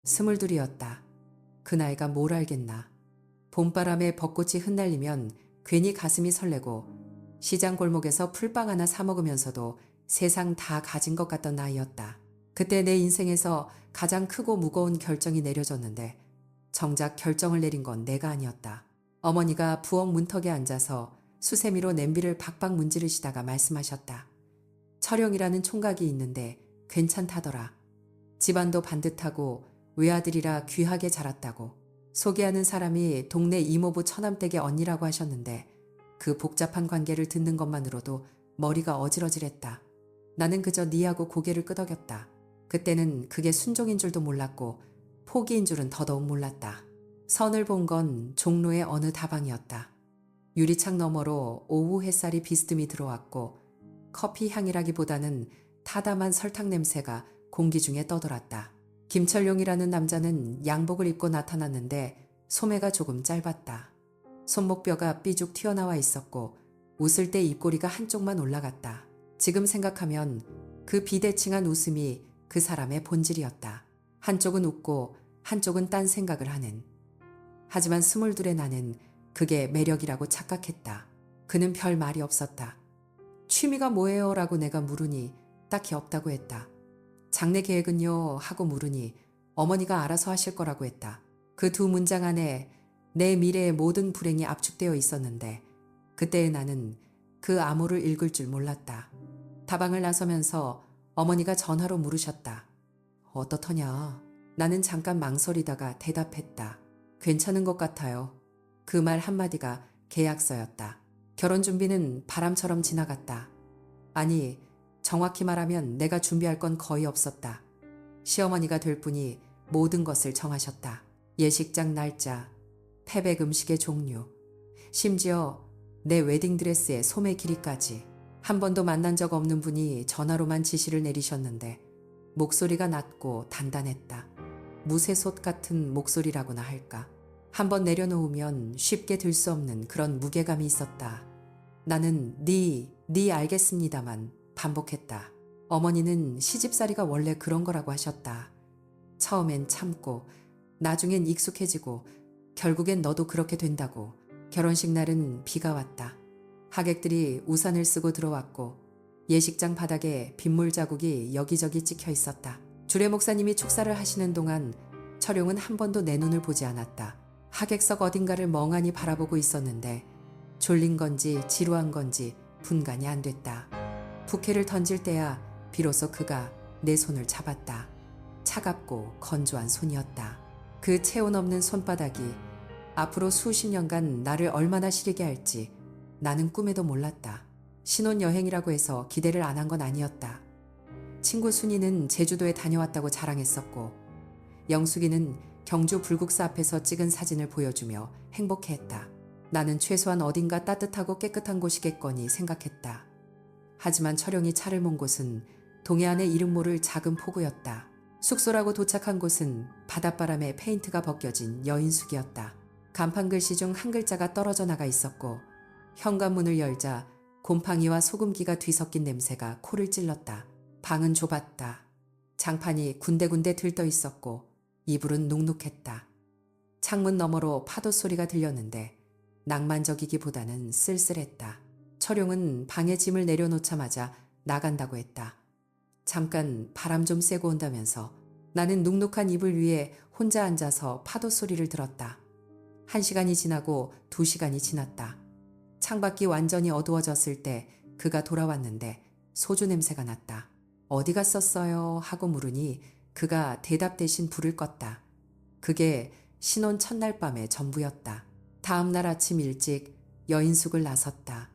22이었다. 그 나이가 뭘 알겠나. 봄바람에 벚꽃이 흩날리면 괜히 가슴이 설레고 시장 골목에서 풀빵 하나 사 먹으면서도 세상 다 가진 것 같던 나이였다. 그때 내 인생에서 가장 크고 무거운 결정이 내려졌는데 정작 결정을 내린 건 내가 아니었다. 어머니가 부엌 문턱에 앉아서 수세미로 냄비를 박박 문지르시다가 말씀하셨다. 철영이라는 총각이 있는데 괜찮다더라. 집안도 반듯하고 외아들이라 귀하게 자랐다고. 소개하는 사람이 동네 이모부 처남댁의 언니라고 하셨는데 그 복잡한 관계를 듣는 것만으로도 머리가 어질어질했다. 나는 그저 니하고 고개를 끄덕였다. 그때는 그게 순종인 줄도 몰랐고 포기인 줄은 더더욱 몰랐다. 선을 본 건 종로의 어느 다방이었다. 유리창 너머로 오후 햇살이 비스듬히 들어왔고 커피 향이라기보다는 타담한 설탕 냄새가 공기 중에 떠돌았다. 김철용이라는 남자는 양복을 입고 나타났는데 소매가 조금 짧았다. 손목뼈가 삐죽 튀어나와 있었고 웃을 때 입꼬리가 한쪽만 올라갔다. 지금 생각하면 그 비대칭한 웃음이 그 사람의 본질이었다. 한쪽은 웃고 한쪽은 딴 생각을 하는. 하지만 22의 나는 그게 매력이라고 착각했다. 그는 별 말이 없었다. 취미가 뭐예요? 라고 내가 물으니 딱히 없다고 했다. 장래 계획은요? 하고 물으니 어머니가 알아서 하실 거라고 했다. 그 두 문장 안에 내 미래의 모든 불행이 압축되어 있었는데 그때의 나는 그 암호를 읽을 줄 몰랐다. 다방을 나서면서 어머니가 전화로 물으셨다. 어떻더냐? 나는 잠깐 망설이다가 대답했다. 괜찮은 것 같아요. 그 말 한마디가 계약서였다. 결혼 준비는 바람처럼 지나갔다. 아니, 정확히 말하면 내가 준비할 건 거의 없었다. 시어머니가 될 분이 모든 것을 정하셨다. 예식장 날짜, 패백 음식의 종류, 심지어 내 웨딩드레스의 소매 길이까지. 한 번도 만난 적 없는 분이 전화로만 지시를 내리셨는데 목소리가 낮고 단단했다. 무쇠솥 같은 목소리라고나 할까. 한번 내려놓으면 쉽게 들 수 없는 그런 무게감이 있었다. 나는 네 알겠습니다만 반복했다. 어머니는 시집살이가 원래 그런 거라고 하셨다. 처음엔 참고 나중엔 익숙해지고 결국엔 너도 그렇게 된다고. 결혼식 날은 비가 왔다. 하객들이 우산을 쓰고 들어왔고 예식장 바닥에 빗물 자국이 여기저기 찍혀 있었다. 주례 목사님이 축사를 하시는 동안 철용은 한 번도 내 눈을 보지 않았다. 하객석 어딘가를 멍하니 바라보고 있었는데 졸린 건지 지루한 건지 분간이 안 됐다. 부케를 던질 때야 비로소 그가 내 손을 잡았다. 차갑고 건조한 손이었다. 그 체온 없는 손바닥이 앞으로 수십 년간 나를 얼마나 시리게 할지 나는 꿈에도 몰랐다. 신혼여행이라고 해서 기대를 안 한 건 아니었다. 친구 순이는 제주도에 다녀왔다고 자랑했었고 영숙이는 경주 불국사 앞에서 찍은 사진을 보여주며 행복해했다. 나는 최소한 어딘가 따뜻하고 깨끗한 곳이겠거니 생각했다. 하지만 철영이 차를 몬 곳은 동해안의 이름 모를 작은 포구였다. 숙소라고 도착한 곳은 바닷바람에 페인트가 벗겨진 여인숙이었다. 간판 글씨 중 한 글자가 떨어져 나가 있었고 현관문을 열자 곰팡이와 소금기가 뒤섞인 냄새가 코를 찔렀다. 방은 좁았다. 장판이 군데군데 들떠 있었고 이불은 눅눅했다. 창문 너머로 파도 소리가 들렸는데 낭만적이기보다는 쓸쓸했다. 철용은 방에 짐을 내려놓자마자 나간다고 했다. 잠깐 바람 좀 쐬고 온다면서. 나는 눅눅한 이불 위에 혼자 앉아서 파도 소리를 들었다. 1시간이 지나고 2시간이 지났다. 창밖이 완전히 어두워졌을 때 그가 돌아왔는데 소주 냄새가 났다. 어디 갔었어요? 하고 물으니 그가 대답 대신 불을 껐다. 그게 신혼 첫날 밤의 전부였다. 다음 날 아침 일찍 여인숙을 나섰다.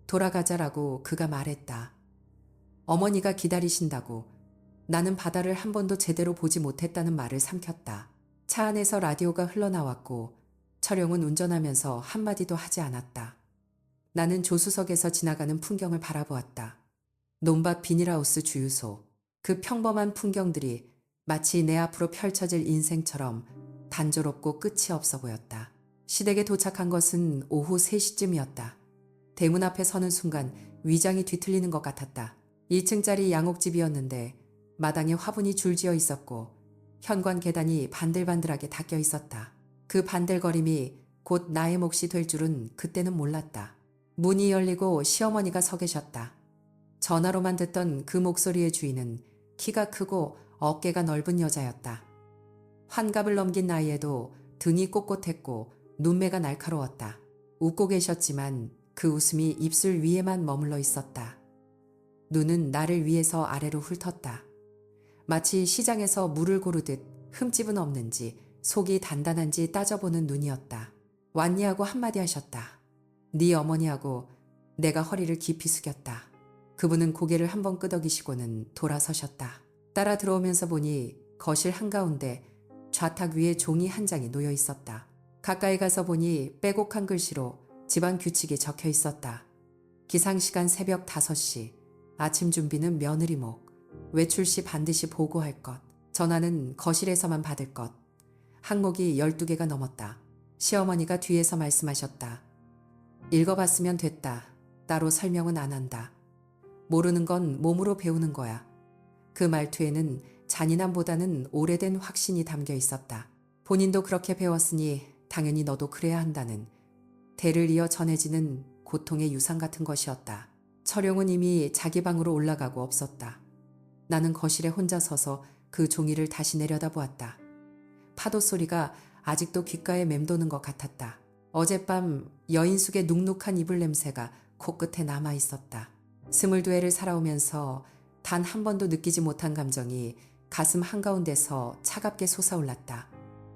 돌아가자라고 그가 말했다. 어머니가 기다리신다고. 나는 바다를 한 번도 제대로 보지 못했다는 말을 삼켰다. 차 안에서 라디오가 흘러나왔고 철용은 운전하면서 한마디도 하지 않았다. 나는 조수석에서 지나가는 풍경을 바라보았다. 논밭 비닐하우스 주유소. 그 평범한 풍경들이 마치 내 앞으로 펼쳐질 인생처럼 단조롭고 끝이 없어 보였다. 시댁에 도착한 것은 오후 3시쯤이었다. 대문 앞에 서는 순간 위장이 뒤틀리는 것 같았다. 2층짜리 양옥집이었는데 마당에 화분이 줄지어 있었고 현관 계단이 반들반들하게 닦여 있었다. 그 반들거림이 곧 나의 몫이 될 줄은 그때는 몰랐다. 문이 열리고 시어머니가 서 계셨다. 전화로만 듣던 그 목소리의 주인은 키가 크고 어깨가 넓은 여자였다. 환갑을 넘긴 나이에도 등이 꼿꼿했고 눈매가 날카로웠다. 웃고 계셨지만 그 웃음이 입술 위에만 머물러 있었다. 눈은 나를 위에서 아래로 훑었다. 마치 시장에서 물을 고르듯 흠집은 없는지 속이 단단한지 따져보는 눈이었다. 왔니하고 한마디 하셨다. 네 어머니하고 내가 허리를 깊이 숙였다. 그분은 고개를 한번 끄덕이시고는 돌아서셨다. 따라 들어오면서 보니 거실 한가운데 좌탁 위에 종이 한 장이 놓여 있었다. 가까이 가서 보니 빼곡한 글씨로 집안 규칙이 적혀 있었다. 기상시간 새벽 5시, 아침 준비는 며느리 목, 외출 시 반드시 보고할 것, 전화는 거실에서만 받을 것. 항목이 12개가 넘었다. 시어머니가 뒤에서 말씀하셨다. 읽어봤으면 됐다. 따로 설명은 안 한다. 모르는 건 몸으로 배우는 거야. 그 말투에는 잔인함보다는 오래된 확신이 담겨 있었다. 본인도 그렇게 배웠으니 당연히 너도 그래야 한다는 대를 이어 전해지는 고통의 유산 같은 것이었다. 철용은 이미 자기 방으로 올라가고 없었다. 나는 거실에 혼자 서서 그 종이를 다시 내려다보았다. 파도 소리가 아직도 귓가에 맴도는 것 같았다. 어젯밤 여인숙의 눅눅한 이불 냄새가 코끝에 남아 있었다. 22회를 살아오면서 단 한 번도 느끼지 못한 감정이 가슴 한가운데서 차갑게 솟아올랐다.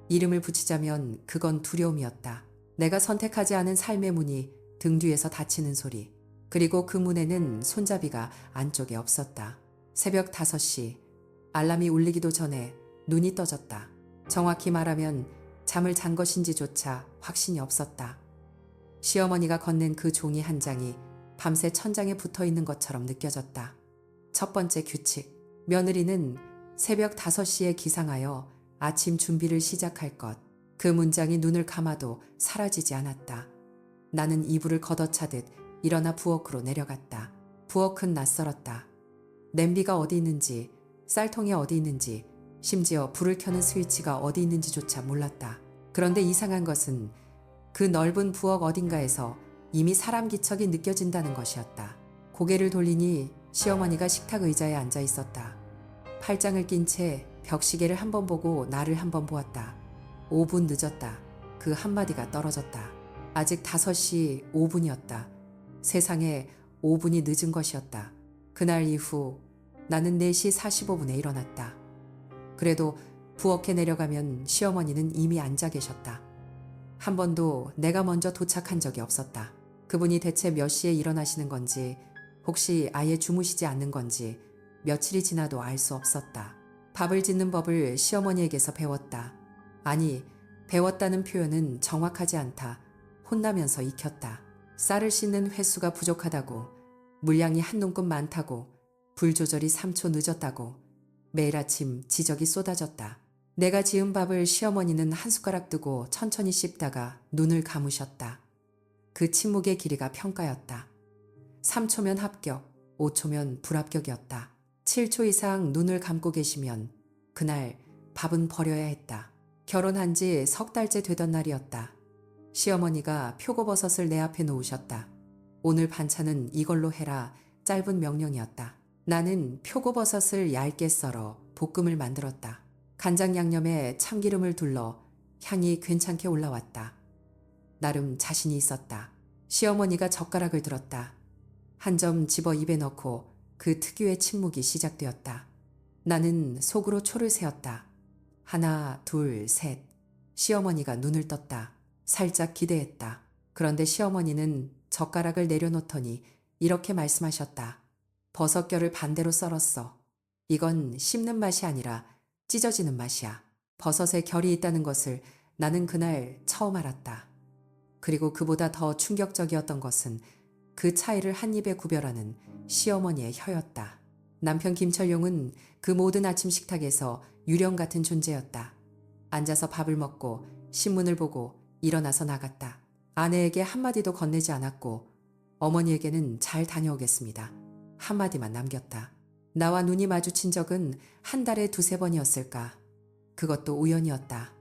이름을 붙이자면 그건 두려움이었다. 내가 선택하지 않은 삶의 문이 등 뒤에서 닫히는 소리. 그리고 그 문에는 손잡이가 안쪽에 없었다. 새벽 5시, 알람이 울리기도 전에 눈이 떠졌다. 정확히 말하면 잠을 잔 것인지조차 확신이 없었다. 시어머니가 건넨 그 종이 한 장이 밤새 천장에 붙어 있는 것처럼 느껴졌다. 첫 번째 규칙, 며느리는 새벽 5시에 기상하여 아침 준비를 시작할 것. 그 문장이 눈을 감아도 사라지지 않았다. 나는 이불을 걷어차듯 일어나 부엌으로 내려갔다. 부엌은 낯설었다. 냄비가 어디 있는지, 쌀통이 어디 있는지, 심지어 불을 켜는 스위치가 어디 있는지조차 몰랐다. 그런데 이상한 것은 그 넓은 부엌 어딘가에서 이미 사람 기척이 느껴진다는 것이었다. 고개를 돌리니 시어머니가 식탁 의자에 앉아 있었다. 팔짱을 낀 채 벽시계를 한 번 보고 나를 한 번 보았다. 5분 늦었다. 그 한마디가 떨어졌다. 아직 5시 5분이었다. 세상에 5분이 늦은 것이었다. 그날 이후 나는 4시 45분에 일어났다. 그래도 부엌에 내려가면 시어머니는 이미 앉아 계셨다. 한 번도 내가 먼저 도착한 적이 없었다. 그분이 대체 몇 시에 일어나시는 건지, 혹시 아예 주무시지 않는 건지 며칠이 지나도 알 수 없었다. 밥을 짓는 법을 시어머니에게서 배웠다. 아니, 배웠다는 표현은 정확하지 않다. 혼나면서 익혔다. 쌀을 씻는 횟수가 부족하다고, 물량이 한 눈금 많다고, 불 조절이 3초 늦었다고, 매일 아침 지적이 쏟아졌다. 내가 지은 밥을 시어머니는 한 숟가락 뜨고 천천히 씹다가 눈을 감으셨다. 그 침묵의 길이가 평가였다. 3초면 합격, 5초면 불합격이었다. 7초 이상 눈을 감고 계시면 그날 밥은 버려야 했다. 결혼한 지 석 달째 되던 날이었다. 시어머니가 표고버섯을 내 앞에 놓으셨다. 오늘 반찬은 이걸로 해라. 짧은 명령이었다. 나는 표고버섯을 얇게 썰어 볶음을 만들었다. 간장 양념에 참기름을 둘러 향이 괜찮게 올라왔다. 나름 자신이 있었다. 시어머니가 젓가락을 들었다. 한 점 집어 입에 넣고 그 특유의 침묵이 시작되었다. 나는 속으로 초를 세었다. 하나, 둘, 셋. 시어머니가 눈을 떴다. 살짝 기대했다. 그런데 시어머니는 젓가락을 내려놓더니 이렇게 말씀하셨다. 버섯결을 반대로 썰었어. 이건 씹는 맛이 아니라 찢어지는 맛이야. 버섯에 결이 있다는 것을 나는 그날 처음 알았다. 그리고 그보다 더 충격적이었던 것은 그 차이를 한 입에 구별하는 시어머니의 혀였다. 남편 김철용은 그 모든 아침 식탁에서 유령 같은 존재였다. 앉아서 밥을 먹고 신문을 보고 일어나서 나갔다. 아내에게 한마디도 건네지 않았고 어머니에게는 잘 다녀오겠습니다. 한마디만 남겼다. 나와 눈이 마주친 적은 한 달에 2-3번이었을까. 그것도 우연이었다.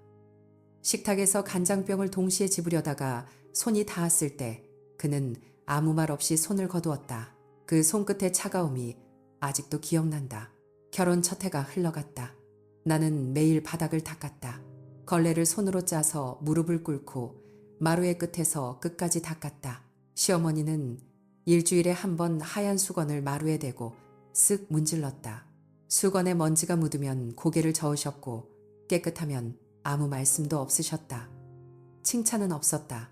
식탁에서 간장병을 동시에 집으려다가 손이 닿았을 때 그는 아무 말 없이 손을 거두었다. 그 손끝의 차가움이 아직도 기억난다. 결혼 첫 해가 흘러갔다. 나는 매일 바닥을 닦았다. 걸레를 손으로 짜서 무릎을 꿇고 마루의 끝에서 끝까지 닦았다. 시어머니는 일주일에 한 번 하얀 수건을 마루에 대고 쓱 문질렀다. 수건에 먼지가 묻으면 고개를 저으셨고 깨끗하면 아무 말씀도 없으셨다. 칭찬은 없었다.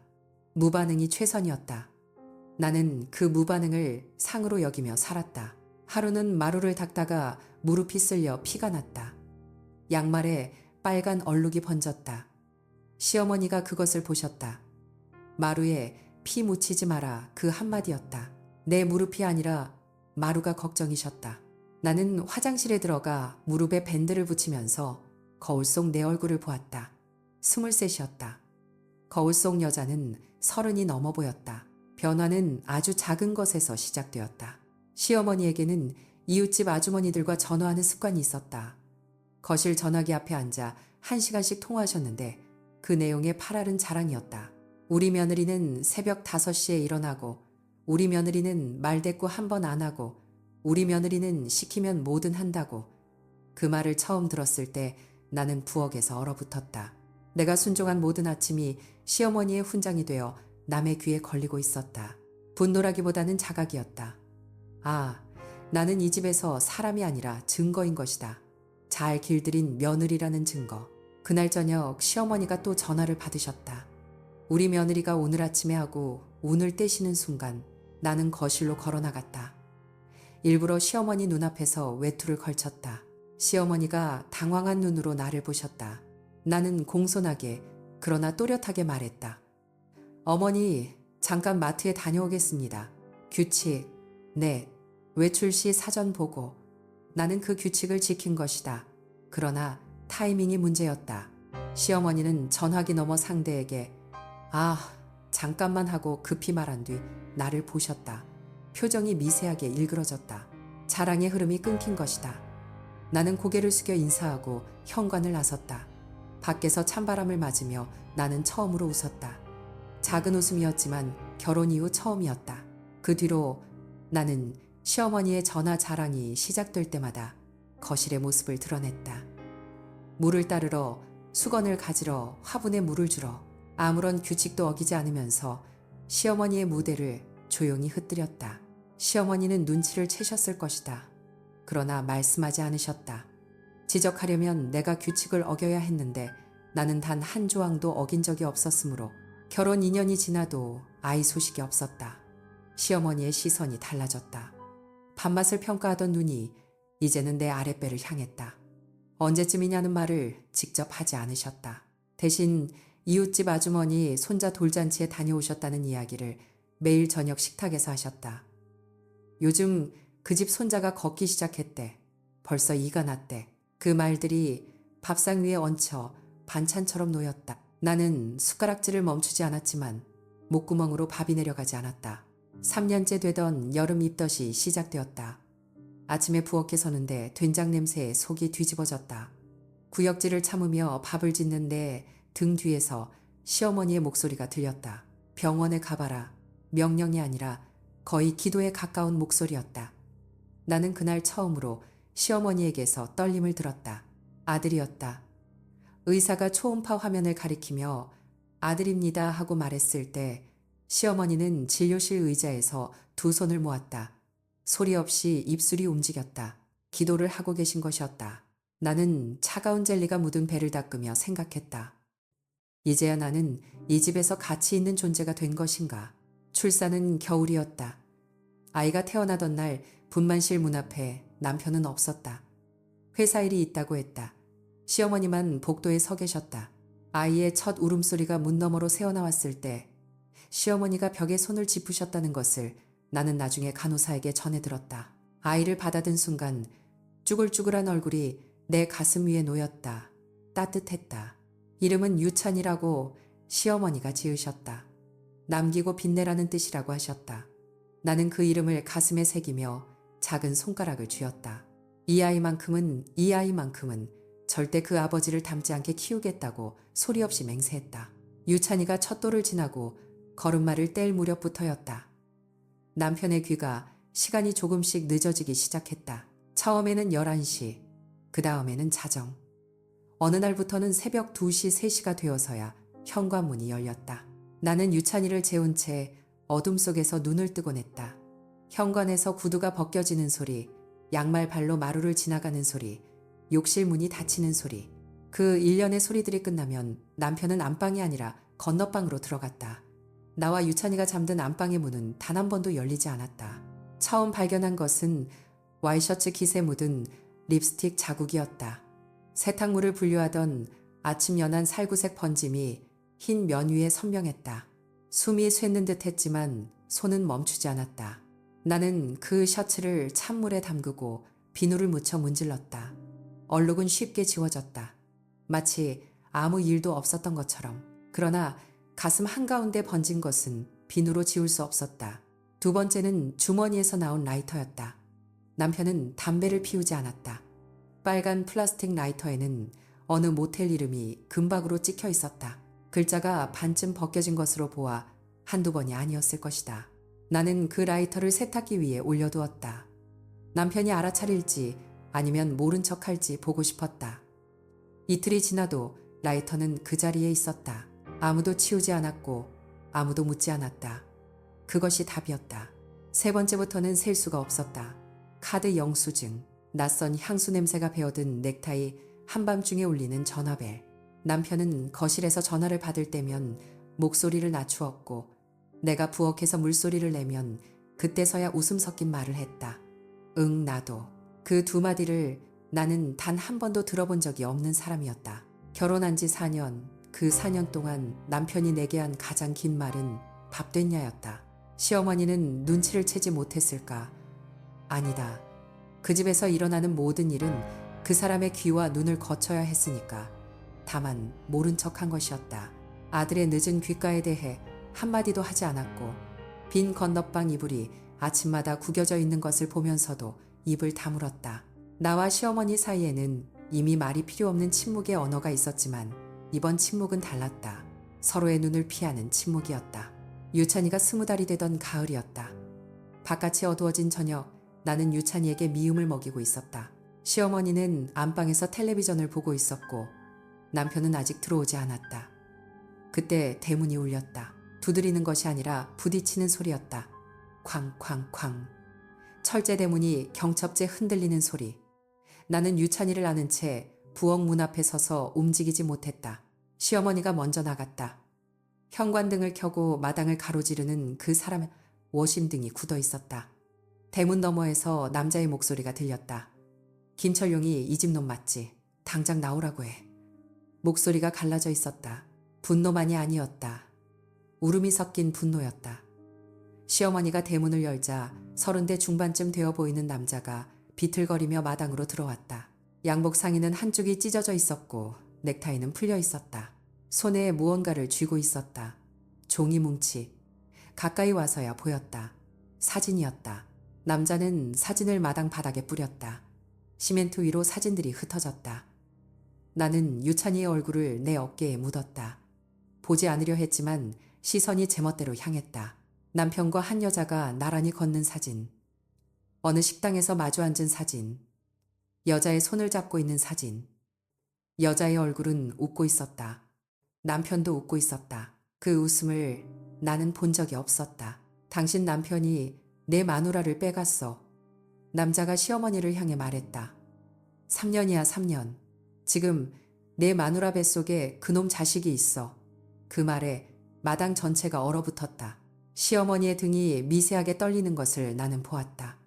무반응이 최선이었다. 나는 그 무반응을 상으로 여기며 살았다. 하루는 마루를 닦다가 무릎이 쓸려 피가 났다. 양말에 빨간 얼룩이 번졌다. 시어머니가 그것을 보셨다. 마루에 피 묻히지 마라 그 한마디였다. 내 무릎이 아니라 마루가 걱정이셨다. 나는 화장실에 들어가 무릎에 밴드를 붙이면서 거울 속 내 얼굴을 보았다. 23이었다. 거울 속 여자는 30이 넘어 보였다. 변화는 아주 작은 것에서 시작되었다. 시어머니에게는 이웃집 아주머니들과 전화하는 습관이 있었다. 거실 전화기 앞에 앉아 1시간씩 통화하셨는데 그 내용의 팔알은 자랑이었다. 우리 며느리는 새벽 5시에 일어나고 우리 며느리는 말대꾸 한 번 안 하고 우리 며느리는 시키면 뭐든 한다고. 그 말을 처음 들었을 때 나는 부엌에서 얼어붙었다. 내가 순종한 모든 아침이 시어머니의 훈장이 되어 남의 귀에 걸리고 있었다. 분노라기보다는 자각이었다. 아, 나는 이 집에서 사람이 아니라 증거인 것이다. 잘 길들인 며느리라는 증거. 그날 저녁 시어머니가 또 전화를 받으셨다. 우리 며느리가 오늘 아침에 하고 운을 떼시는 순간 나는 거실로 걸어나갔다. 일부러 시어머니 눈앞에서 외투를 걸쳤다. 시어머니가 당황한 눈으로 나를 보셨다. 나는 공손하게 그러나 또렷하게 말했다. 어머니, 잠깐 마트에 다녀오겠습니다. 규칙, 네, 외출 시 사전 보고. 나는 그 규칙을 지킨 것이다. 그러나 타이밍이 문제였다. 시어머니는 전화기 너머 상대에게 아, 잠깐만 하고 급히 말한 뒤 나를 보셨다. 표정이 미세하게 일그러졌다. 자랑의 흐름이 끊긴 것이다. 나는 고개를 숙여 인사하고 현관을 나섰다. 밖에서 찬바람을 맞으며 나는 처음으로 웃었다. 작은 웃음이었지만 결혼 이후 처음이었다. 그 뒤로 나는 시어머니의 전화 자랑이 시작될 때마다 거실의 모습을 드러냈다. 물을 따르러, 수건을 가지러, 화분에 물을 주러 아무런 규칙도 어기지 않으면서 시어머니의 무대를 조용히 흩뜨렸다. 시어머니는 눈치를 채셨을 것이다. 그러나 말씀하지 않으셨다. 지적하려면 내가 규칙을 어겨야 했는데 나는 단 한 조항도 어긴 적이 없었으므로 결혼 2년이 지나도 아이 소식이 없었다. 시어머니의 시선이 달라졌다. 밥맛을 평가하던 눈이 이제는 내 아랫배를 향했다. 언제쯤이냐는 말을 직접 하지 않으셨다. 대신 이웃집 아주머니 손자 돌잔치에 다녀오셨다는 이야기를 매일 저녁 식탁에서 하셨다. 요즘 그 집 손자가 걷기 시작했대. 벌써 이가 났대. 그 말들이 밥상 위에 얹혀 반찬처럼 놓였다. 나는 숟가락질을 멈추지 않았지만 목구멍으로 밥이 내려가지 않았다. 3년째 되던 여름 입덧이 시작되었다. 아침에 부엌에 서는데 된장 냄새에 속이 뒤집어졌다. 구역질을 참으며 밥을 짓는데 등 뒤에서 시어머니의 목소리가 들렸다. 병원에 가봐라. 명령이 아니라 거의 기도에 가까운 목소리였다. 나는 그날 처음으로 시어머니에게서 떨림을 들었다. 아들이었다. 의사가 초음파 화면을 가리키며 아들입니다 하고 말했을 때 시어머니는 진료실 의자에서 두 손을 모았다. 소리 없이 입술이 움직였다. 기도를 하고 계신 것이었다. 나는 차가운 젤리가 묻은 배를 닦으며 생각했다. 이제야 나는 이 집에서 가치 있는 존재가 된 것인가. 출산은 겨울이었다. 아이가 태어나던 날 분만실 문 앞에 남편은 없었다. 회사 일이 있다고 했다. 시어머니만 복도에 서 계셨다. 아이의 첫 울음소리가 문 너머로 새어나왔을 때 시어머니가 벽에 손을 짚으셨다는 것을 나는 나중에 간호사에게 전해 들었다. 아이를 받아든 순간 쭈글쭈글한 얼굴이 내 가슴 위에 놓였다. 따뜻했다. 이름은 유찬이라고 시어머니가 지으셨다. 남기고 빛내라는 뜻이라고 하셨다. 나는 그 이름을 가슴에 새기며 작은 손가락을 쥐었다. 이 아이만큼은 절대 그 아버지를 닮지 않게 키우겠다고 소리 없이 맹세했다. 유찬이가 첫 돌을 지나고 걸음마를 뗄 무렵부터였다. 남편의 귀가 시간이 조금씩 늦어지기 시작했다. 처음에는 11시, 그 다음에는 자정. 어느 날부터는 새벽 2시, 3시가 되어서야 현관문이 열렸다. 나는 유찬이를 재운 채 어둠 속에서 눈을 뜨곤 했다. 현관에서 구두가 벗겨지는 소리, 양말 발로 마루를 지나가는 소리, 욕실 문이 닫히는 소리. 그 일련의 소리들이 끝나면 남편은 안방이 아니라 건너방으로 들어갔다. 나와 유찬이가 잠든 안방의 문은 단 한 번도 열리지 않았다. 처음 발견한 것은 와이셔츠 깃에 묻은 립스틱 자국이었다. 세탁물을 분류하던 아침 연한 살구색 번짐이 흰 면 위에 선명했다. 숨이 쇠는 듯 했지만 손은 멈추지 않았다. 나는 그 셔츠를 찬물에 담그고 비누를 묻혀 문질렀다. 얼룩은 쉽게 지워졌다. 마치 아무 일도 없었던 것처럼. 그러나 가슴 한가운데 번진 것은 비누로 지울 수 없었다. 두 번째는 주머니에서 나온 라이터였다. 남편은 담배를 피우지 않았다. 빨간 플라스틱 라이터에는 어느 모텔 이름이 금박으로 찍혀 있었다. 글자가 반쯤 벗겨진 것으로 보아 한두 번이 아니었을 것이다. 나는 그 라이터를 세탁기 위에 올려두었다. 남편이 알아차릴지 아니면 모른 척할지 보고 싶었다. 이틀이 지나도 라이터는 그 자리에 있었다. 아무도 치우지 않았고 아무도 묻지 않았다. 그것이 답이었다. 세 번째부터는 셀 수가 없었다. 카드 영수증, 낯선 향수 냄새가 배어든 넥타이, 한밤중에 울리는 전화벨. 남편은 거실에서 전화를 받을 때면 목소리를 낮추었고 내가 부엌에서 물소리를 내면 그때서야 웃음 섞인 말을 했다. 응, 나도. 그 두 마디를 나는 단 한 번도 들어본 적이 없는 사람이었다. 결혼한 지 4년, 그 4년 동안 남편이 내게 한 가장 긴 말은 밥 됐냐였다. 시어머니는 눈치를 채지 못했을까? 아니다. 그 집에서 일어나는 모든 일은 그 사람의 귀와 눈을 거쳐야 했으니까. 다만 모른 척한 것이었다. 아들의 늦은 귓가에 대해 한마디도 하지 않았고 빈 건너방 이불이 아침마다 구겨져 있는 것을 보면서도 입을 다물었다. 나와 시어머니 사이에는 이미 말이 필요 없는 침묵의 언어가 있었지만 이번 침묵은 달랐다. 서로의 눈을 피하는 침묵이었다. 유찬이가 20살이 되던 가을이었다. 바깥이 어두워진 저녁, 나는 유찬이에게 미움을 먹이고 있었다. 시어머니는 안방에서 텔레비전을 보고 있었고 남편은 아직 들어오지 않았다. 그때 대문이 울렸다. 두드리는 것이 아니라 부딪히는 소리였다. 쾅쾅쾅. 철제 대문이 경첩제 흔들리는 소리. 나는 유찬이를 아는 채 부엌 문 앞에 서서 움직이지 못했다. 시어머니가 먼저 나갔다. 현관등을 켜고 마당을 가로지르는 그 사람의 워심등이 굳어 있었다. 대문 너머에서 남자의 목소리가 들렸다. 김철용이 이 집 놈 맞지? 당장 나오라고 해. 목소리가 갈라져 있었다. 분노만이 아니었다. 울음이 섞인 분노였다. 시어머니가 대문을 열자 30대 중반쯤 되어 보이는 남자가 비틀거리며 마당으로 들어왔다. 양복 상의는 한쪽이 찢어져 있었고 넥타이는 풀려 있었다. 손에 무언가를 쥐고 있었다. 종이 뭉치. 가까이 와서야 보였다. 사진이었다. 남자는 사진을 마당 바닥에 뿌렸다. 시멘트 위로 사진들이 흩어졌다. 나는 유찬이의 얼굴을 내 어깨에 묻었다. 보지 않으려 했지만 시선이 제멋대로 향했다. 남편과 한 여자가 나란히 걷는 사진. 어느 식당에서 마주 앉은 사진. 여자의 손을 잡고 있는 사진. 여자의 얼굴은 웃고 있었다. 남편도 웃고 있었다. 그 웃음을 나는 본 적이 없었다. 당신 남편이 내 마누라를 빼갔어. 남자가 시어머니를 향해 말했다. 3년이야 3년. 지금 내 마누라 뱃속에 그놈 자식이 있어. 그 말에 마당 전체가 얼어붙었다. 시어머니의 등이 미세하게 떨리는 것을 나는 보았다.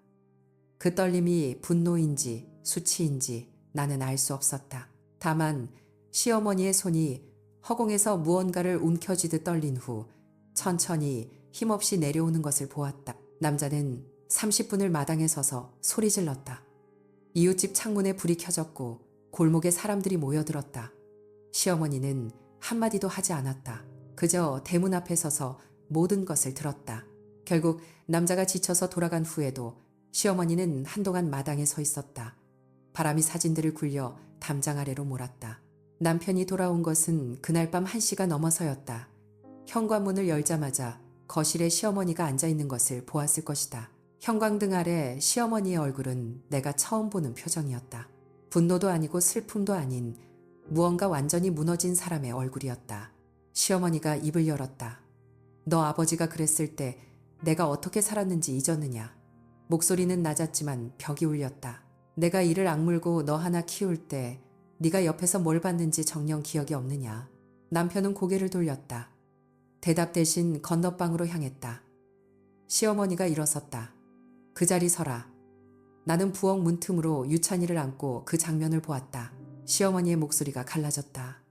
그 떨림이 분노인지 수치인지 나는 알 수 없었다. 다만 시어머니의 손이 허공에서 무언가를 움켜쥐듯 떨린 후 천천히 힘없이 내려오는 것을 보았다. 남자는 30분을 마당에 서서 소리 질렀다. 이웃집 창문에 불이 켜졌고 골목에 사람들이 모여들었다. 시어머니는 한마디도 하지 않았다. 그저 대문 앞에 서서 모든 것을 들었다. 결국 남자가 지쳐서 돌아간 후에도 시어머니는 한동안 마당에 서 있었다. 바람이 사진들을 굴려 담장 아래로 몰았다. 남편이 돌아온 것은 그날 밤 1시가 넘어서였다. 현관문을 열자마자 거실에 시어머니가 앉아있는 것을 보았을 것이다. 형광등 아래 시어머니의 얼굴은 내가 처음 보는 표정이었다. 분노도 아니고 슬픔도 아닌 무언가 완전히 무너진 사람의 얼굴이었다. 시어머니가 입을 열었다. 너 아버지가 그랬을 때 내가 어떻게 살았는지 잊었느냐. 목소리는 낮았지만 벽이 울렸다. 내가 이를 악물고 너 하나 키울 때 네가 옆에서 뭘 봤는지 정녕 기억이 없느냐. 남편은 고개를 돌렸다. 대답 대신 건너방으로 향했다. 시어머니가 일어섰다. 그 자리 서라. 나는 부엌 문틈으로 유찬이를 안고 그 장면을 보았다. 시어머니의 목소리가 갈라졌다.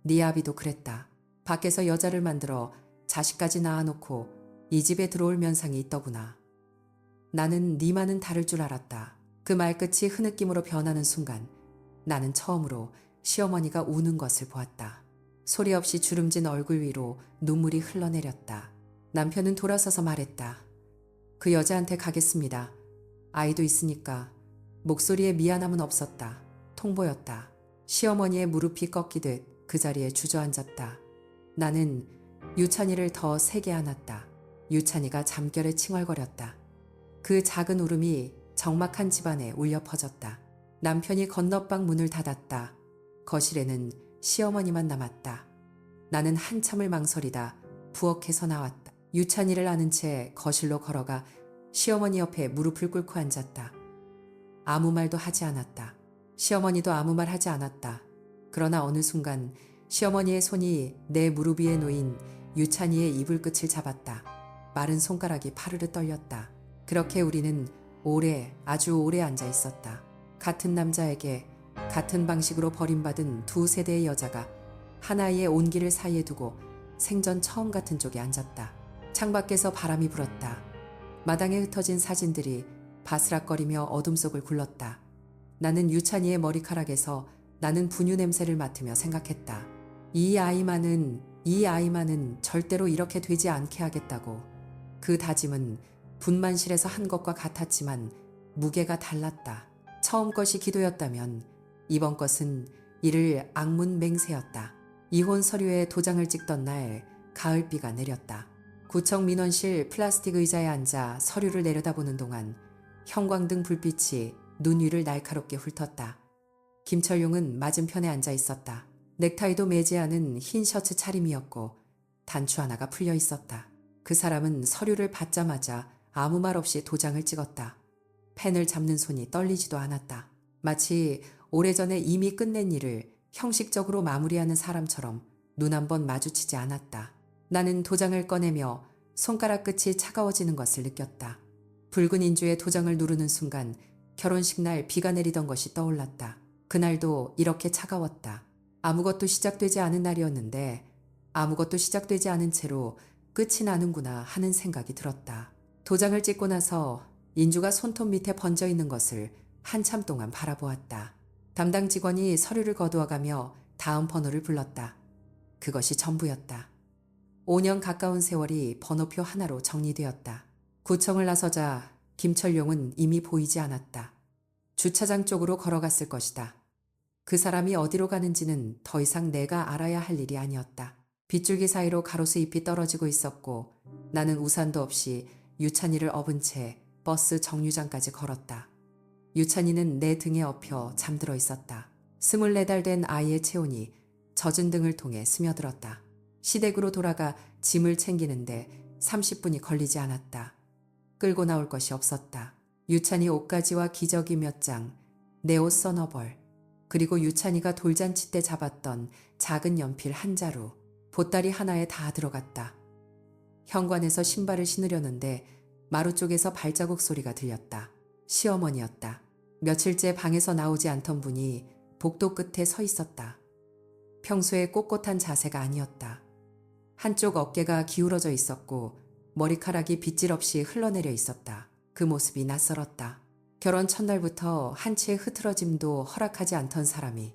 네 아비도 그랬다. 밖에서 여자를 만들어 자식까지 낳아놓고 이 집에 들어올 면상이 있더구나. 나는 네만은 다를 줄 알았다. 그 말끝이 흐느낌으로 변하는 순간 나는 처음으로 시어머니가 우는 것을 보았다. 소리 없이 주름진 얼굴 위로 눈물이 흘러내렸다. 남편은 돌아서서 말했다. 그 여자한테 가겠습니다. 아이도 있으니까. 목소리에 미안함은 없었다. 통보였다. 시어머니의 무릎이 꺾이듯 그 자리에 주저앉았다. 나는 유찬이를 더 세게 안았다. 유찬이가 잠결에 칭얼거렸다. 그 작은 울음이 적막한 집안에 울려 퍼졌다. 남편이 건너방 문을 닫았다. 거실에는 시어머니만 남았다. 나는 한참을 망설이다 부엌에서 나왔다. 유찬이를 안은 채 거실로 걸어가 시어머니 옆에 무릎을 꿇고 앉았다. 아무 말도 하지 않았다. 시어머니도 아무 말 하지 않았다. 그러나 어느 순간 시어머니의 손이 내 무릎 위에 놓인 유찬이의 이불 끝을 잡았다. 마른 손가락이 파르르 떨렸다. 그렇게 우리는 오래, 아주 오래 앉아 있었다. 같은 남자에게 같은 방식으로 버림받은 두 세대의 여자가 하나의 온기를 사이에 두고 생전 처음 같은 쪽에 앉았다. 창밖에서 바람이 불었다. 마당에 흩어진 사진들이 바스락거리며 어둠 속을 굴렀다. 나는 유찬이의 머리카락에서 나는 분유 냄새를 맡으며 생각했다. 이 아이만은 절대로 이렇게 되지 않게 하겠다고. 그 다짐은 분만실에서 한 것과 같았지만 무게가 달랐다. 처음 것이 기도였다면 이번 것은 이를 악문 맹세였다. 이혼 서류에 도장을 찍던 날 가을비가 내렸다. 구청 민원실 플라스틱 의자에 앉아 서류를 내려다보는 동안 형광등 불빛이 눈 위를 날카롭게 훑었다. 김철용은 맞은편에 앉아 있었다. 넥타이도 매지 않은 흰 셔츠 차림이었고 단추 하나가 풀려 있었다. 그 사람은 서류를 받자마자 아무 말 없이 도장을 찍었다. 펜을 잡는 손이 떨리지도 않았다. 마치 오래전에 이미 끝낸 일을 형식적으로 마무리하는 사람처럼 눈 한 번 마주치지 않았다. 나는 도장을 꺼내며 손가락 끝이 차가워지는 것을 느꼈다. 붉은 인주에 도장을 누르는 순간 결혼식 날 비가 내리던 것이 떠올랐다. 그날도 이렇게 차가웠다. 아무것도 시작되지 않은 날이었는데 아무것도 시작되지 않은 채로 끝이 나는구나 하는 생각이 들었다. 도장을 찍고 나서 인주가 손톱 밑에 번져 있는 것을 한참 동안 바라보았다. 담당 직원이 서류를 거두어가며 다음 번호를 불렀다. 그것이 전부였다. 5년 가까운 세월이 번호표 하나로 정리되었다. 구청을 나서자 김철용은 이미 보이지 않았다. 주차장 쪽으로 걸어갔을 것이다. 그 사람이 어디로 가는지는 더 이상 내가 알아야 할 일이 아니었다. 빗줄기 사이로 가로수 잎이 떨어지고 있었고 나는 우산도 없이 유찬이를 업은 채 버스 정류장까지 걸었다. 유찬이는 내 등에 엎여 잠들어 있었다. 24달 된 아이의 체온이 젖은 등을 통해 스며들었다. 시댁으로 돌아가 짐을 챙기는데 30분이 걸리지 않았다. 끌고 나올 것이 없었다. 유찬이 옷가지와 기저귀 몇 장, 내 옷 서너 벌, 그리고 유찬이가 돌잔치 때 잡았던 작은 연필 한 자루, 보따리 하나에 다 들어갔다. 현관에서 신발을 신으려는데 마루 쪽에서 발자국 소리가 들렸다. 시어머니였다. 며칠째 방에서 나오지 않던 분이 복도 끝에 서 있었다. 평소에 꼿꼿한 자세가 아니었다. 한쪽 어깨가 기울어져 있었고 머리카락이 빗질 없이 흘러내려 있었다. 그 모습이 낯설었다. 결혼 첫날부터 한 채의 흐트러짐도 허락하지 않던 사람이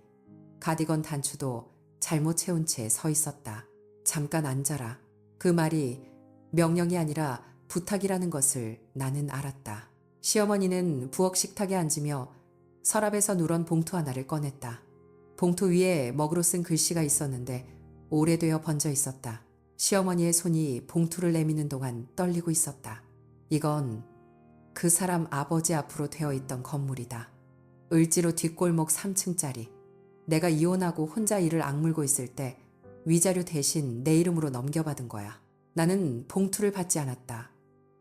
가디건 단추도 잘못 채운 채 서 있었다. 잠깐 앉아라. 그 말이 명령이 아니라 부탁이라는 것을 나는 알았다. 시어머니는 부엌 식탁에 앉으며 서랍에서 누런 봉투 하나를 꺼냈다. 봉투 위에 먹으로 쓴 글씨가 있었는데 오래되어 번져 있었다. 시어머니의 손이 봉투를 내미는 동안 떨리고 있었다. 이건 그 사람 아버지 앞으로 되어 있던 건물이다. 을지로 뒷골목 3층짜리. 내가 이혼하고 혼자 일을 악물고 있을 때 위자료 대신 내 이름으로 넘겨받은 거야. 나는 봉투를 받지 않았다.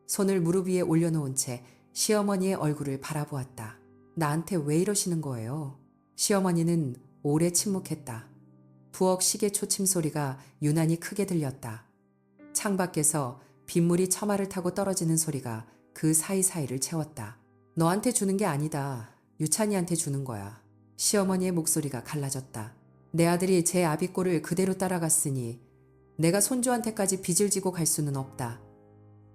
손을 무릎 위에 올려놓은 채 시어머니의 얼굴을 바라보았다. 나한테 왜 이러시는 거예요? 시어머니는 오래 침묵했다. 부엌 시계 초침 소리가 유난히 크게 들렸다. 창밖에서 빗물이 처마를 타고 떨어지는 소리가 그 사이사이를 채웠다. 너한테 주는 게 아니다. 유찬이한테 주는 거야. 시어머니의 목소리가 갈라졌다. 내 아들이 제 아비꼴을 그대로 따라갔으니 내가 손주한테까지 빚을 지고 갈 수는 없다.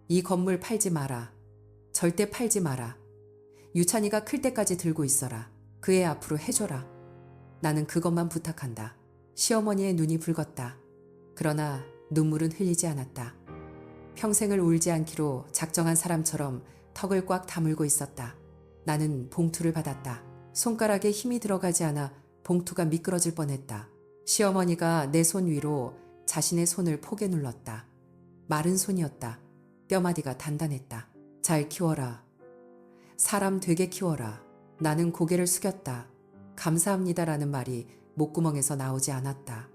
이 건물 팔지 마라. 절대 팔지 마라. 유찬이가 클 때까지 들고 있어라. 그 애 앞으로 해줘라. 나는 그것만 부탁한다. 시어머니의 눈이 붉었다. 그러나 눈물은 흘리지 않았다. 평생을 울지 않기로 작정한 사람처럼 턱을 꽉 다물고 있었다. 나는 봉투를 받았다. 손가락에 힘이 들어가지 않아 봉투가 미끄러질 뻔했다. 시어머니가 내 손 위로 자신의 손을 포개 눌렀다. 마른 손이었다. 뼈마디가 단단했다. 잘 키워라. 사람 되게 키워라. 나는 고개를 숙였다. 감사합니다라는 말이 목구멍에서 나오지 않았다.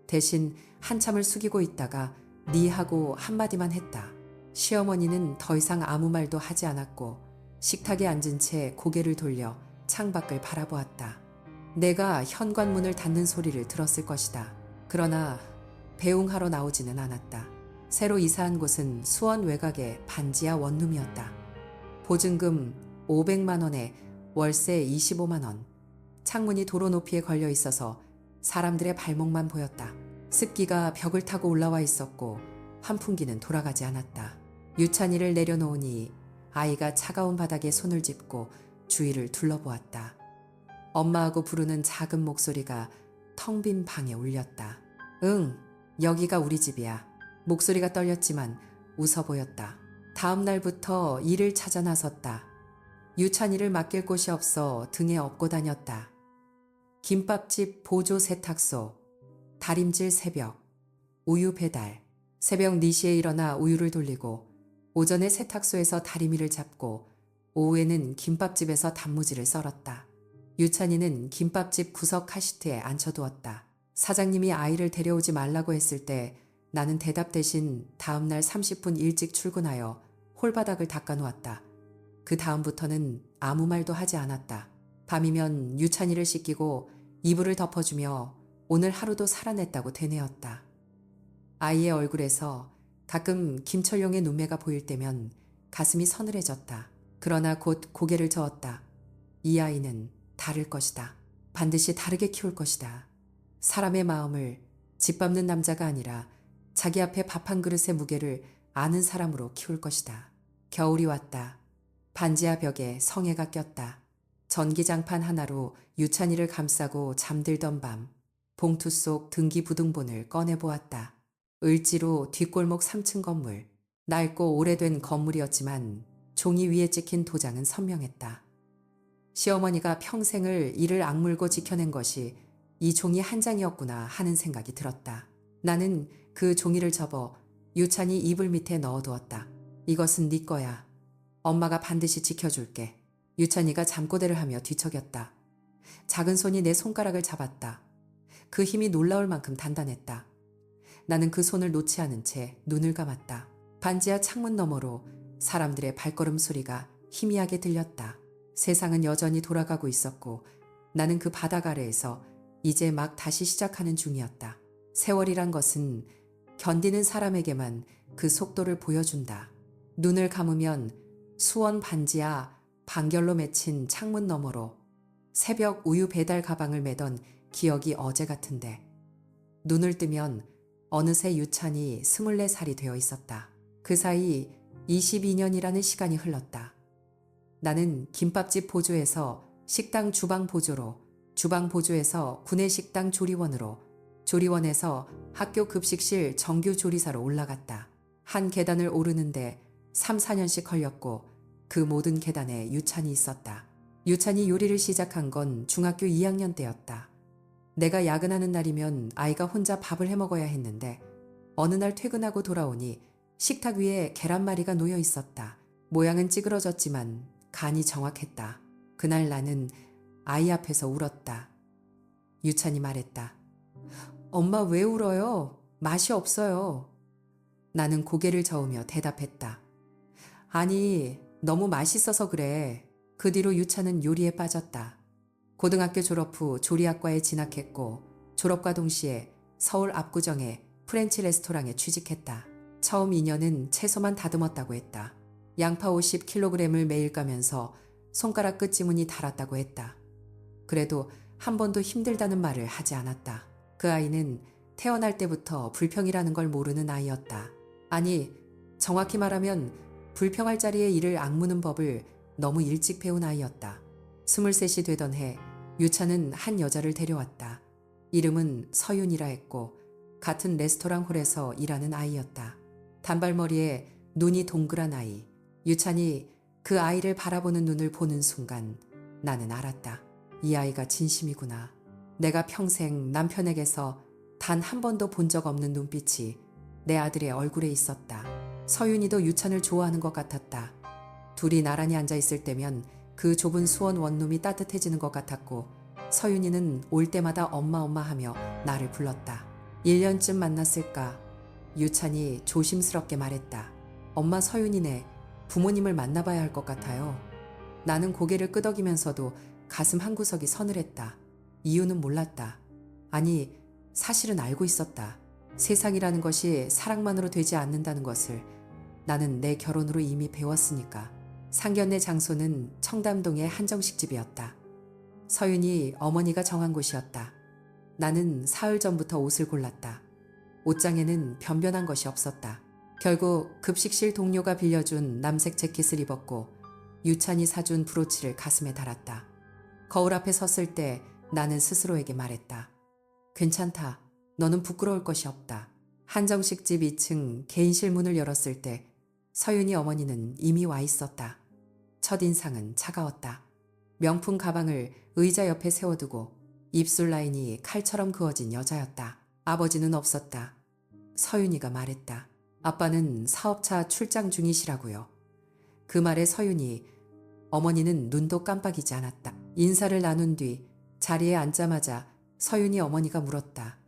대신 한참을 숙이고 있다가 네 하고 한마디만 했다. 시어머니는 더 이상 아무 말도 하지 않았고 식탁에 앉은 채 고개를 돌려 창밖을 바라보았다. 내가 현관문을 닫는 소리를 들었을 것이다. 그러나 배웅하러 나오지는 않았다. 새로 이사한 곳은 수원 외곽의 반지하 원룸이었다. 보증금 500만 원에 월세 25만 원. 창문이 도로 높이에 걸려 있어서 사람들의 발목만 보였다. 습기가 벽을 타고 올라와 있었고 환풍기는 돌아가지 않았다. 유찬이를 내려놓으니 아이가 차가운 바닥에 손을 짚고 주위를 둘러보았다. 엄마하고 부르는 작은 목소리가 텅 빈 방에 울렸다. 응, 여기가 우리 집이야. 목소리가 떨렸지만 웃어 보였다. 다음 날부터 일을 찾아 나섰다. 유찬이를 맡길 곳이 없어 등에 업고 다녔다. 김밥집 보조 세탁소, 다림질 새벽, 우유 배달, 새벽 4시에 일어나 우유를 돌리고 오전에 세탁소에서 다리미를 잡고 오후에는 김밥집에서 단무지를 썰었다. 유찬이는 김밥집 구석 카시트에 앉혀두었다. 사장님이 아이를 데려오지 말라고 했을 때 나는 대답 대신 다음날 30분 일찍 출근하여 홀바닥을 닦아놓았다. 그 다음부터는 아무 말도 하지 않았다. 밤이면 유찬이를 씻기고 이불을 덮어주며 오늘 하루도 살아냈다고 되뇌었다. 아이의 얼굴에서 가끔 김철용의 눈매가 보일 때면 가슴이 서늘해졌다. 그러나 곧 고개를 저었다. 이 아이는 다를 것이다. 반드시 다르게 키울 것이다. 사람의 마음을 짓밟는 남자가 아니라 자기 앞에 밥 한 그릇의 무게를 아는 사람으로 키울 것이다. 겨울이 왔다. 반지하 벽에 성에가 꼈다. 전기장판 하나로 유찬이를 감싸고 잠들던 밤, 봉투 속 등기부등본을 꺼내보았다. 을지로 뒷골목 3층 건물. 낡고 오래된 건물이었지만 종이 위에 찍힌 도장은 선명했다. 시어머니가 평생을 이를 악물고 지켜낸 것이 이 종이 한 장이었구나 하는 생각이 들었다. 나는 그 종이를 접어 유찬이 이불 밑에 넣어두었다. 이것은 네 거야. 엄마가 반드시 지켜줄게. 유찬이가 잠꼬대를 하며 뒤척였다. 작은 손이 내 손가락을 잡았다. 그 힘이 놀라울 만큼 단단했다. 나는 그 손을 놓지 않은 채 눈을 감았다. 반지하 창문 너머로 사람들의 발걸음 소리가 희미하게 들렸다. 세상은 여전히 돌아가고 있었고 나는 그 바닥 아래에서 이제 막 다시 시작하는 중이었다. 세월이란 것은 견디는 사람에게만 그 속도를 보여준다. 눈을 감으면 수원 반지하 방결로 맺힌 창문 너머로 새벽 우유 배달 가방을 매던 기억이 어제 같은데 눈을 뜨면 어느새 유찬이 24살이 되어 있었다. 그 사이 22년이라는 시간이 흘렀다. 나는 김밥집 보조에서 식당 주방 보조로, 주방 보조에서 구내식당 조리원으로, 조리원에서 학교 급식실 정규 조리사로 올라갔다. 한 계단을 오르는데 3, 4년씩 걸렸고 그 모든 계단에 유찬이 있었다. 유찬이 요리를 시작한 건 중학교 2학년 때였다. 내가 야근하는 날이면 아이가 혼자 밥을 해 먹어야 했는데 어느 날 퇴근하고 돌아오니 식탁 위에 계란말이가 놓여 있었다. 모양은 찌그러졌지만 간이 정확했다. 그날 나는 아이 앞에서 울었다. 유찬이 말했다. 엄마 왜 울어요? 맛이 없어요. 나는 고개를 저으며 대답했다. 아니, 너무 맛있어서 그래. 그 뒤로 유찬은 요리에 빠졌다. 고등학교 졸업 후 조리학과에 진학했고 졸업과 동시에 서울 압구정의 프렌치 레스토랑에 취직했다. 처음 2년은 채소만 다듬었다고 했다. 양파 50kg을 매일 까면서 손가락 끝지문이 닳았다고 했다. 그래도 한 번도 힘들다는 말을 하지 않았다. 그 아이는 태어날 때부터 불평이라는 걸 모르는 아이였다. 아니, 정확히 말하면 불평할 자리에 이를 악무는 법을 너무 일찍 배운 아이였다. 23이 되던 해 유찬은 한 여자를 데려왔다. 이름은 서윤이라 했고 같은 레스토랑 홀에서 일하는 아이였다. 단발머리에 눈이 동그란 아이. 유찬이 그 아이를 바라보는 눈을 보는 순간 나는 알았다. 이 아이가 진심이구나. 내가 평생 남편에게서 단 한 번도 본 적 없는 눈빛이 내 아들의 얼굴에 있었다. 서윤이도 유찬을 좋아하는 것 같았다. 둘이 나란히 앉아 있을 때면 그 좁은 수원 원룸이 따뜻해지는 것 같았고 서윤이는 올 때마다 엄마 엄마 하며 나를 불렀다. 1년쯤 만났을까? 유찬이 조심스럽게 말했다. 엄마 서윤이네. 부모님을 만나봐야 할 것 같아요. 나는 고개를 끄덕이면서도 가슴 한구석이 서늘했다. 이유는 몰랐다. 아니, 사실은 알고 있었다. 세상이라는 것이 사랑만으로 되지 않는다는 것을 나는 내 결혼으로 이미 배웠으니까. 상견례 장소는 청담동의 한정식집이었다. 서윤이 어머니가 정한 곳이었다. 나는 사흘 전부터 옷을 골랐다. 옷장에는 변변한 것이 없었다. 결국 급식실 동료가 빌려준 남색 재킷을 입었고 유찬이 사준 브로치를 가슴에 달았다. 거울 앞에 섰을 때 나는 스스로에게 말했다. 괜찮다. 너는 부끄러울 것이 없다. 한정식집 2층 개인실 문을 열었을 때 서윤이 어머니는 이미 와 있었다. 첫인상은 차가웠다. 명품 가방을 의자 옆에 세워두고 입술 라인이 칼처럼 그어진 여자였다. 아버지는 없었다. 서윤이가 말했다. 아빠는 사업차 출장 중이시라고요. 그 말에 서윤이 어머니는 눈도 깜빡이지 않았다. 인사를 나눈 뒤 자리에 앉자마자 서윤이 어머니가 물었다.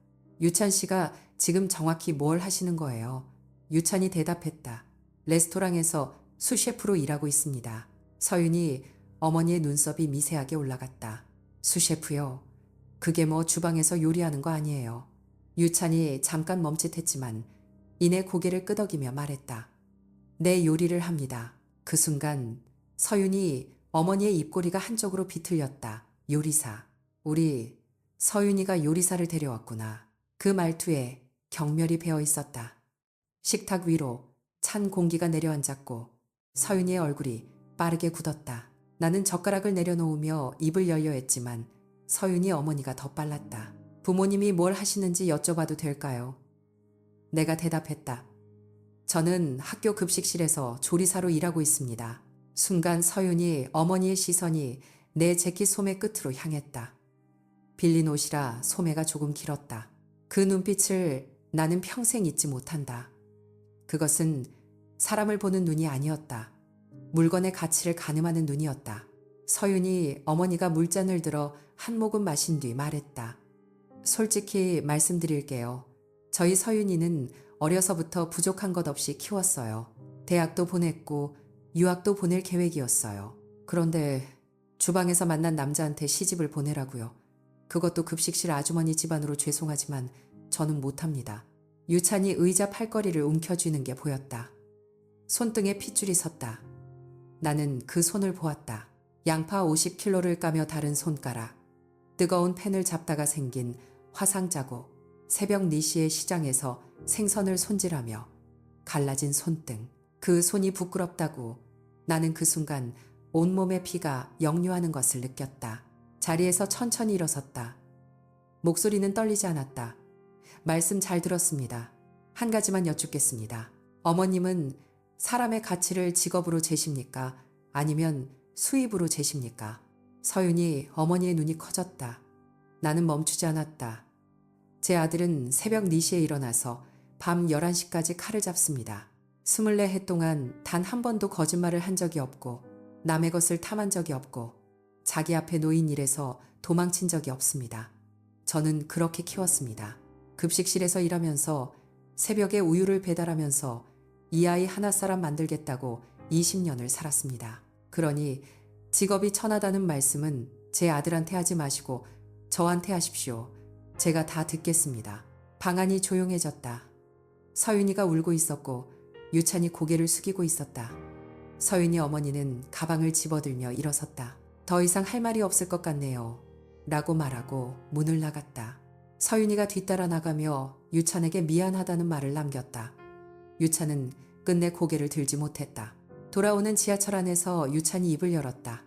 유찬 씨가 지금 정확히 뭘 하시는 거예요? 유찬이 대답했다. 레스토랑에서 수셰프로 일하고 있습니다. 서윤이 어머니의 눈썹이 미세하게 올라갔다. 수셰프요? 그게 뭐 주방에서 요리하는 거 아니에요. 유찬이 잠깐 멈칫했지만 이내 고개를 끄덕이며 말했다. 내 요리를 합니다. 그 순간 서윤이 어머니의 입꼬리가 한쪽으로 비틀렸다. 요리사. 우리 서윤이가 요리사를 데려왔구나. 그 말투에 경멸이 배어 있었다. 식탁 위로 찬 공기가 내려앉았고 서윤이의 얼굴이 빠르게 굳었다. 나는 젓가락을 내려놓으며 입을 열려 했지만 서윤이 어머니가 더 빨랐다. 부모님이 뭘 하시는지 여쭤봐도 될까요? 내가 대답했다. 저는 학교 급식실에서 조리사로 일하고 있습니다. 순간 서윤이 어머니의 시선이 내 재킷 소매 끝으로 향했다. 빌린 옷이라 소매가 조금 길었다. 그 눈빛을 나는 평생 잊지 못한다. 그것은 사람을 보는 눈이 아니었다. 물건의 가치를 가늠하는 눈이었다. 서윤이 어머니가 물잔을 들어 한 모금 마신 뒤 말했다. 솔직히 말씀드릴게요. 저희 서윤이는 어려서부터 부족한 것 없이 키웠어요. 대학도 보냈고 유학도 보낼 계획이었어요. 그런데 주방에서 만난 남자한테 시집을 보내라고요. 그것도 급식실 아주머니 집안으로 죄송하지만 저는 못합니다. 유찬이 의자 팔걸이를 움켜쥐는 게 보였다. 손등에 핏줄이 섰다. 나는 그 손을 보았다. 양파 50kg를 까며 다른 손가락. 뜨거운 팬을 잡다가 생긴 화상 자국. 새벽 4시에 시장에서 생선을 손질하며 갈라진 손등. 그 손이 부끄럽다고 나는 그 순간 온몸의 피가 역류하는 것을 느꼈다. 자리에서 천천히 일어섰다. 목소리는 떨리지 않았다. 말씀 잘 들었습니다. 한 가지만 여쭙겠습니다. 어머님은 사람의 가치를 직업으로 재십니까? 아니면 수입으로 재십니까? 서윤이 어머니의 눈이 커졌다. 나는 멈추지 않았다. 제 아들은 새벽 4시에 일어나서 밤 11시까지 칼을 잡습니다. 24해 동안 단 한 번도 거짓말을 한 적이 없고 남의 것을 탐한 적이 없고 자기 앞에 놓인 일에서 도망친 적이 없습니다. 저는 그렇게 키웠습니다. 급식실에서 일하면서 새벽에 우유를 배달하면서 이 아이 하나사람 만들겠다고 20년을 살았습니다. 그러니 직업이 천하다는 말씀은 제 아들한테 하지 마시고 저한테 하십시오. 제가 다 듣겠습니다. 방 안이 조용해졌다. 서윤이가 울고 있었고 유찬이 고개를 숙이고 있었다. 서윤이 어머니는 가방을 집어들며 일어섰다. 더 이상 할 말이 없을 것 같네요. 라고 말하고 문을 나갔다. 서윤이가 뒤따라 나가며 유찬에게 미안하다는 말을 남겼다. 유찬은 끝내 고개를 들지 못했다. 돌아오는 지하철 안에서 유찬이 입을 열었다.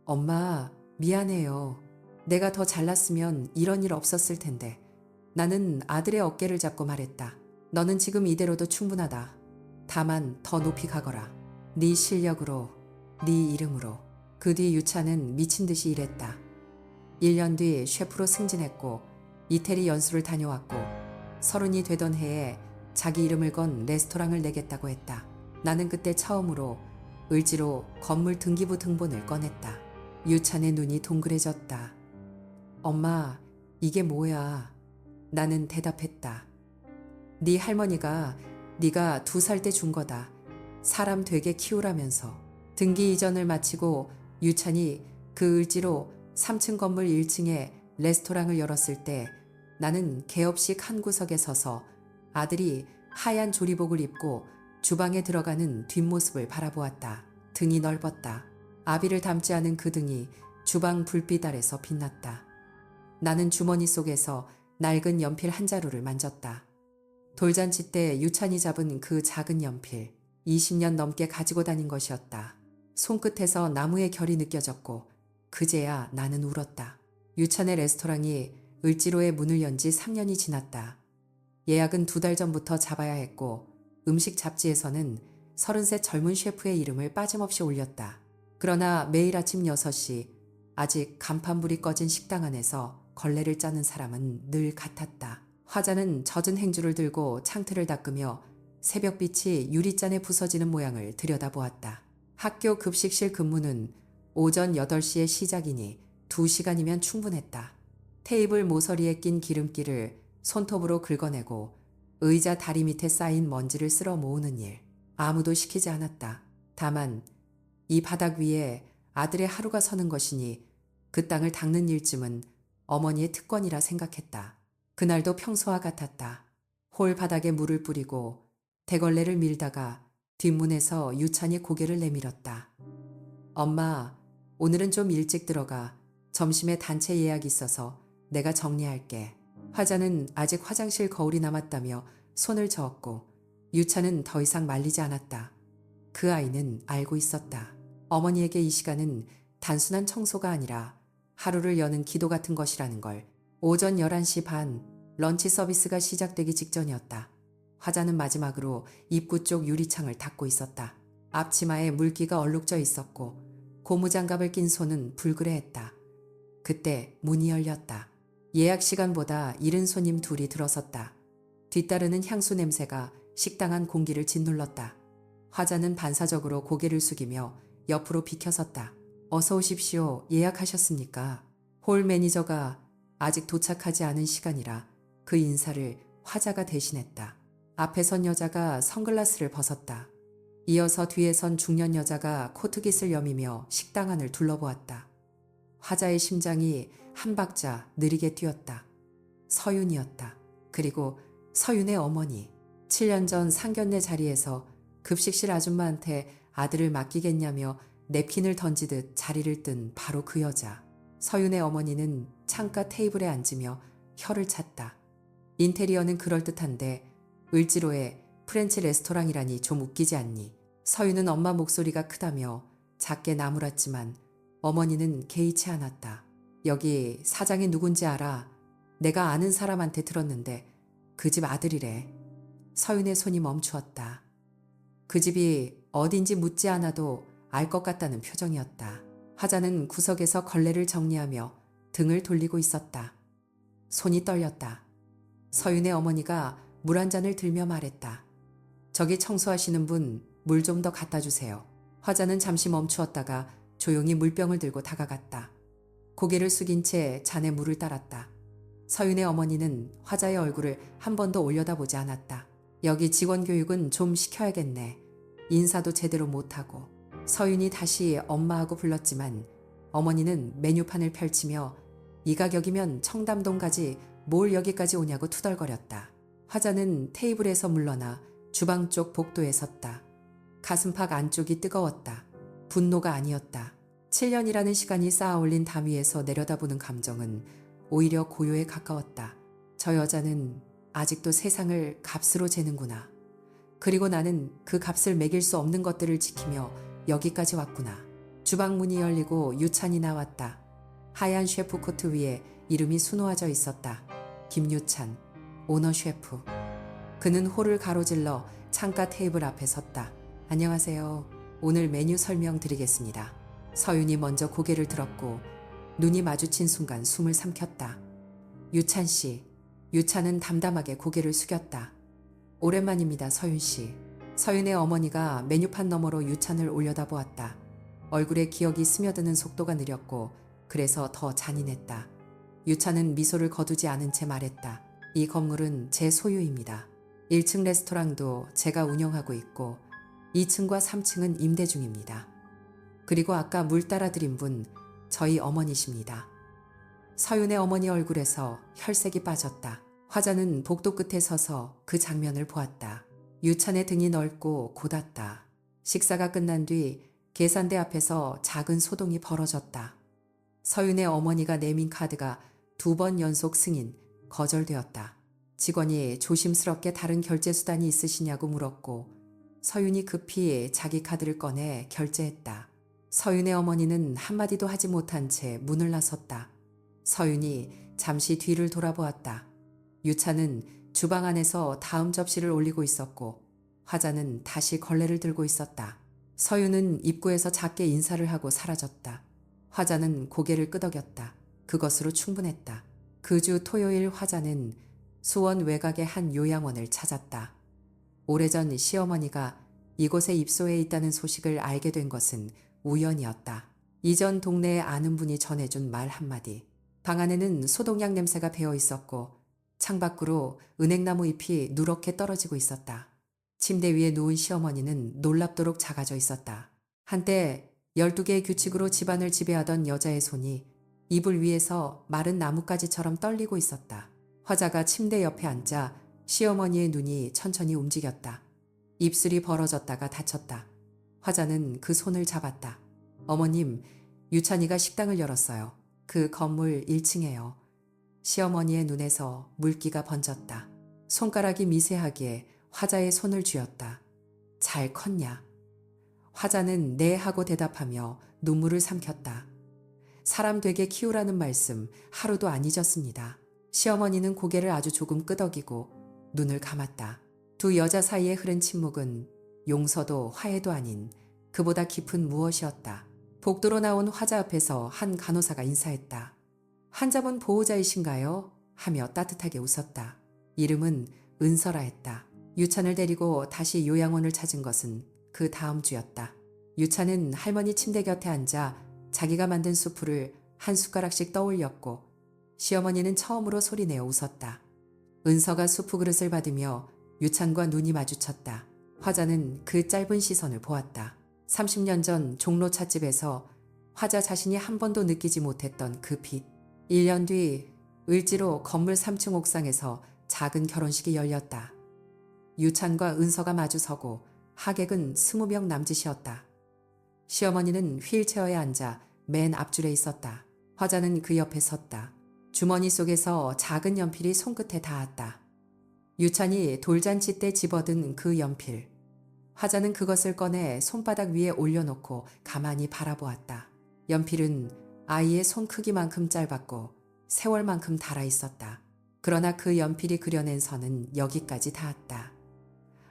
엄마, 미안해요. 내가 더 잘났으면 이런 일 없었을 텐데. 나는 아들의 어깨를 잡고 말했다. 너는 지금 이대로도 충분하다. 다만 더 높이 가거라. 네 실력으로, 네 이름으로. 그 뒤 유찬은 미친 듯이 일했다. 1년 뒤 셰프로 승진했고 이태리 연수를 다녀왔고 30이 되던 해에 자기 이름을 건 레스토랑을 내겠다고 했다. 나는 그때 처음으로 을지로 건물 등기부 등본을 꺼냈다. 유찬의 눈이 동그래졌다. 엄마, 이게 뭐야? 나는 대답했다. 네 할머니가 네가 2살 때 준 거다. 사람 되게 키우라면서. 등기 이전을 마치고 유찬이 그 을지로 3층 건물 1층에 레스토랑을 열었을 때 나는 개업식 한 구석에 서서 아들이 하얀 조리복을 입고 주방에 들어가는 뒷모습을 바라보았다. 등이 넓었다. 아비를 닮지 않은 그 등이 주방 불빛 아래서 빛났다. 나는 주머니 속에서 낡은 연필 한 자루를 만졌다. 돌잔치 때 유찬이 잡은 그 작은 연필, 20년 넘게 가지고 다닌 것이었다. 손끝에서 나무의 결이 느껴졌고 그제야 나는 울었다. 유찬의 레스토랑이 을지로에 문을 연 지 3년이 지났다. 예약은 2달 전부터 잡아야 했고 음식 잡지에서는 30세 젊은 셰프의 이름을 빠짐없이 올렸다. 그러나 매일 아침 6시 아직 간판불이 꺼진 식당 안에서 걸레를 짜는 사람은 늘 같았다. 화자는 젖은 행주를 들고 창틀을 닦으며 새벽빛이 유리잔에 부서지는 모양을 들여다보았다. 학교 급식실 근무는 오전 8시에 시작이니 2시간이면 충분했다. 테이블 모서리에 낀 기름기를 손톱으로 긁어내고 의자 다리 밑에 쌓인 먼지를 쓸어 모으는 일. 아무도 시키지 않았다. 다만 이 바닥 위에 아들의 하루가 서는 것이니 그 땅을 닦는 일쯤은 어머니의 특권이라 생각했다. 그날도 평소와 같았다. 홀 바닥에 물을 뿌리고 대걸레를 밀다가 뒷문에서 유찬이 고개를 내밀었다. 엄마, 오늘은 좀 일찍 들어가. 점심에 단체 예약이 있어서 내가 정리할게. 화자는 아직 화장실 거울이 남았다며 손을 저었고 유찬은 더 이상 말리지 않았다. 그 아이는 알고 있었다. 어머니에게 이 시간은 단순한 청소가 아니라 하루를 여는 기도 같은 것이라는 걸. 오전 11시 반, 런치 서비스가 시작되기 직전이었다. 화자는 마지막으로 입구 쪽 유리창을 닫고 있었다. 앞치마에 물기가 얼룩져 있었고 고무장갑을 낀 손은 불그레했다. 그때 문이 열렸다. 예약 시간보다 이른 손님 둘이 들어섰다. 뒤따르는 향수 냄새가 식당 안 공기를 짓눌렀다. 화자는 반사적으로 고개를 숙이며 옆으로 비켜섰다. 어서 오십시오. 예약하셨습니까? 홀 매니저가 아직 도착하지 않은 시간이라 그 인사를 화자가 대신했다. 앞에 선 여자가 선글라스를 벗었다. 이어서 뒤에 선 중년 여자가 코트깃을 여미며 식당 안을 둘러보았다. 화자의 심장이 한 박자 느리게 뛰었다. 서윤이었다. 그리고 서윤의 어머니. 7년 전 상견례 자리에서 급식실 아줌마한테 아들을 맡기겠냐며 냅킨을 던지듯 자리를 뜬 바로 그 여자. 서윤의 어머니는 창가 테이블에 앉으며 혀를 찼다. 인테리어는 그럴듯한데 을지로에 프렌치 레스토랑이라니 좀 웃기지 않니? 서윤은 엄마 목소리가 크다며 작게 나무랐지만 어머니는 개의치 않았다. 여기 사장이 누군지 알아? 내가 아는 사람한테 들었는데 그 집 아들이래. 서윤의 손이 멈추었다. 그 집이 어딘지 묻지 않아도 알 것 같다는 표정이었다. 화자는 구석에서 걸레를 정리하며 등을 돌리고 있었다. 손이 떨렸다. 서윤의 어머니가 물 한 잔을 들며 말했다. 저기 청소하시는 분, 물 좀 더 갖다 주세요. 화자는 잠시 멈추었다가 조용히 물병을 들고 다가갔다. 고개를 숙인 채 잔에 물을 따랐다. 서윤의 어머니는 화자의 얼굴을 한 번도 올려다보지 않았다. 여기 직원 교육은 좀 시켜야겠네. 인사도 제대로 못하고. 서윤이 다시 엄마하고 불렀지만 어머니는 메뉴판을 펼치며 이 가격이면 청담동까지 뭘 여기까지 오냐고 투덜거렸다. 화자는 테이블에서 물러나 주방 쪽 복도에 섰다. 가슴팍 안쪽이 뜨거웠다. 분노가 아니었다. 7년이라는 시간이 쌓아올린 담 위에서 내려다보는 감정은 오히려 고요에 가까웠다. 저 여자는 아직도 세상을 값으로 재는구나. 그리고 나는 그 값을 매길 수 없는 것들을 지키며 여기까지 왔구나. 주방 문이 열리고 유찬이 나왔다. 하얀 셰프 코트 위에 이름이 수놓아져 있었다. 김유찬, 오너 셰프. 그는 홀을 가로질러 창가 테이블 앞에 섰다. 안녕하세요. 오늘 메뉴 설명드리겠습니다. 서윤이 먼저 고개를 들었고 눈이 마주친 순간 숨을 삼켰다. 유찬 씨. 유찬은 담담하게 고개를 숙였다. 오랜만입니다, 서윤 씨. 서윤의 어머니가 메뉴판 너머로 유찬을 올려다보았다. 얼굴에 기억이 스며드는 속도가 느렸고 그래서 더 잔인했다. 유찬은 미소를 거두지 않은 채 말했다. 이 건물은 제 소유입니다. 1층 레스토랑도 제가 운영하고 있고 2층과 3층은 임대 중입니다. 그리고 아까 물 따라 드린 분 저희 어머니십니다. 서윤의 어머니 얼굴에서 혈색이 빠졌다. 화자는 복도 끝에 서서 그 장면을 보았다. 유찬의 등이 넓고 곧았다. 식사가 끝난 뒤 계산대 앞에서 작은 소동이 벌어졌다. 서윤의 어머니가 내민 카드가 2번 연속 승인, 거절되었다. 직원이 조심스럽게 다른 결제 수단이 있으시냐고 물었고 서윤이 급히 자기 카드를 꺼내 결제했다. 서윤의 어머니는 한마디도 하지 못한 채 문을 나섰다. 서윤이 잠시 뒤를 돌아보았다. 유찬은 주방 안에서 다음 접시를 올리고 있었고 화자는 다시 걸레를 들고 있었다. 서윤은 입구에서 작게 인사를 하고 사라졌다. 화자는 고개를 끄덕였다. 그것으로 충분했다. 그 주 토요일 화자는 수원 외곽의 한 요양원을 찾았다. 오래전 시어머니가 이곳에 입소해 있다는 소식을 알게 된 것은 우연이었다. 이전 동네에 아는 분이 전해준 말 한마디. 방 안에는 소독약 냄새가 배어 있었고 창밖으로 은행나무 잎이 누렇게 떨어지고 있었다. 침대 위에 누운 시어머니는 놀랍도록 작아져 있었다. 한때 12개의 규칙으로 집안을 지배하던 여자의 손이 이불 위에서 마른 나뭇가지처럼 떨리고 있었다. 화자가 침대 옆에 앉자 시어머니의 눈이 천천히 움직였다. 입술이 벌어졌다가 닫혔다. 화자는 그 손을 잡았다. 어머님, 유찬이가 식당을 열었어요. 그 건물 1층에요. 시어머니의 눈에서 물기가 번졌다. 손가락이 미세하게 화자의 손을 쥐었다. 잘 컸냐? 화자는 네 하고 대답하며 눈물을 삼켰다. 사람 되게 키우라는 말씀 하루도 안 잊었습니다. 시어머니는 고개를 아주 조금 끄덕이고 눈을 감았다. 두 여자 사이에 흐른 침묵은 용서도 화해도 아닌 그보다 깊은 무엇이었다. 복도로 나온 화자 앞에서 한 간호사가 인사했다. 환자분 보호자이신가요? 하며 따뜻하게 웃었다. 이름은 은설아 했다. 유찬을 데리고 다시 요양원을 찾은 것은 그 다음 주였다. 유찬은 할머니 침대 곁에 앉아 자기가 만든 수프를 한 숟가락씩 떠올렸고 시어머니는 처음으로 소리내어 웃었다. 은서가 수프 그릇을 받으며 유찬과 눈이 마주쳤다. 화자는 그 짧은 시선을 보았다. 30년 전 종로 찻집에서 화자 자신이 한 번도 느끼지 못했던 그 빛. 1년 뒤 을지로 건물 3층 옥상에서 작은 결혼식이 열렸다. 유찬과 은서가 마주서고 하객은 20명 남짓이었다. 시어머니는 휠체어에 앉아 맨 앞줄에 있었다. 화자는 그 옆에 섰다. 주머니 속에서 작은 연필이 손끝에 닿았다. 유찬이 돌잔치 때 집어든 그 연필. 화자는 그것을 꺼내 손바닥 위에 올려놓고 가만히 바라보았다. 연필은 아이의 손 크기만큼 짧았고 세월만큼 닳아 있었다. 그러나 그 연필이 그려낸 선은 여기까지 닿았다.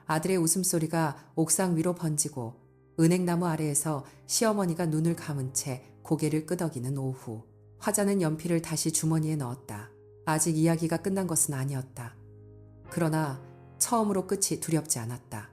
아들의 웃음소리가 옥상 위로 번지고 은행나무 아래에서 시어머니가 눈을 감은 채 고개를 끄덕이는 오후. 화자는 연필을 다시 주머니에 넣었다. 아직 이야기가 끝난 것은 아니었다. 그러나 처음으로 끝이 두렵지 않았다.